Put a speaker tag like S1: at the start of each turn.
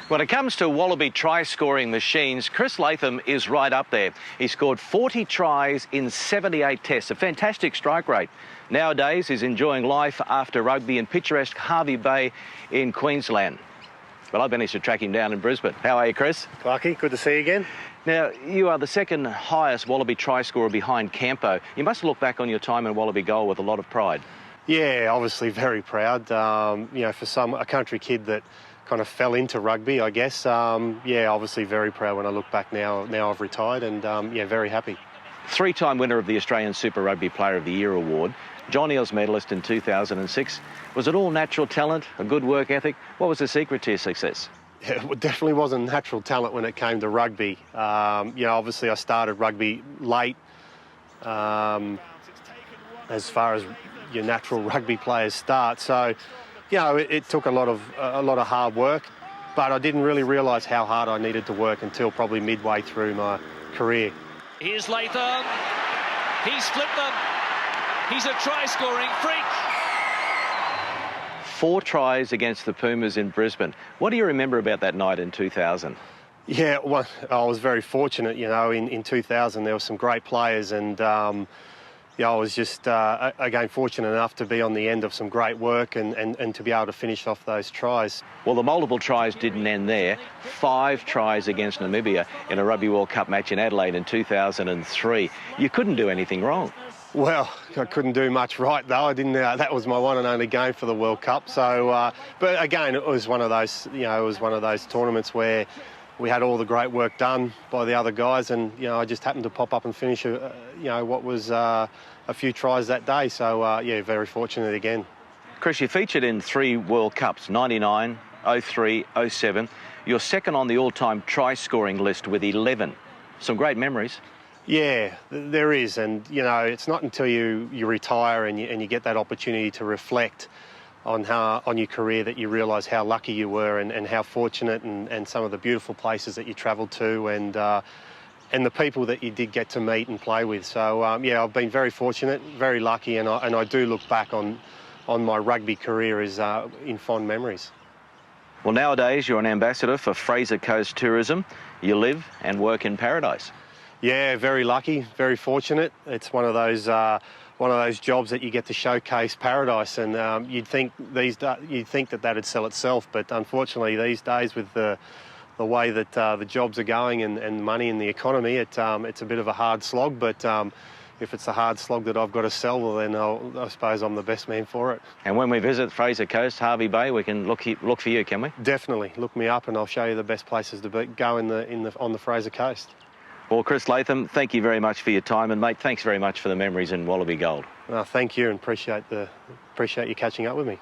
S1: When it comes to Wallaby try-scoring machines, Chris Latham is right up there. He scored 40 tries in 78 tests, a fantastic strike rate. Nowadays, he's enjoying life after rugby in picturesque Hervey Bay in Queensland. Well, I've managed to track him down in Brisbane. How are you, Chris?
S2: Clarky, good to see you again.
S1: Now, you are the second highest Wallaby try scorer behind Campo. You must look back on your time in Wallaby goal with a lot of pride.
S2: Yeah, obviously very proud. You know, for a country kid that kind of fell into rugby, I guess. Yeah, obviously very proud when I look back now. Now I've retired and, yeah, very happy.
S1: Three-time winner of the Australian Super Rugby Player of the Year award, John Eales medalist in 2006. Was it all natural talent, a good work ethic? What was the secret to your success?
S2: Yeah, it definitely wasn't natural talent when it came to rugby. You know, obviously I started rugby late. As far as your natural rugby players start, so you know it took a lot of hard work, but I didn't really realise how hard I needed to work until probably midway through my career.
S3: Here's Latham. He's flipped them. He's a try-scoring freak.
S1: 4 tries against the Pumas in Brisbane. What do you remember about that night in 2000?
S2: Yeah, well, I was very fortunate. You know, in 2000 there were some great players, and yeah, I was just again fortunate enough to be on the end of some great work and to be able to finish off those tries.
S1: Well, the multiple tries didn't end there. 5 tries against Namibia in a Rugby World Cup match in Adelaide in 2003. You couldn't do anything wrong.
S2: Well, I couldn't do much right though. I didn't. That was my one and only game for the World Cup. So, but again, it was one of those. You know, it was one of those tournaments where we had all the great work done by the other guys, and you know, I just happened to pop up and finish. You know, what was a few tries that day. So, yeah, very fortunate again.
S1: Chris, you featured in 3 World Cups: '99, '03, '07. You're second on the all-time try-scoring list with 11. Some great memories.
S2: Yeah, there is, and you know, it's not until you retire and you get that opportunity to reflect on your career that you realise how lucky you were and how fortunate and some of the beautiful places that you travelled to and the people that you did get to meet and play with. So yeah, I've been very fortunate, very lucky, and I do look back on my rugby career as in fond memories.
S1: Well, nowadays you're an ambassador for Fraser Coast Tourism. You live and work in paradise.
S2: Yeah, very lucky, very fortunate. It's one of those jobs that you get to showcase paradise, and you'd think that that'd sell itself, but unfortunately these days with the way that the jobs are going and money in the economy, it's a bit of a hard slog. But if it's a hard slog that I've got to sell, well, then I suppose I'm the best man for it.
S1: And when we visit Fraser Coast, Hervey Bay, we can look for you, can we?
S2: Definitely, look me up, and I'll show you the best places to go on the Fraser Coast.
S1: Well, Chris Latham, thank you very much for your time, and mate, thanks very much for the memories in Wallaby Gold.
S2: Thank you, and appreciate you catching up with me.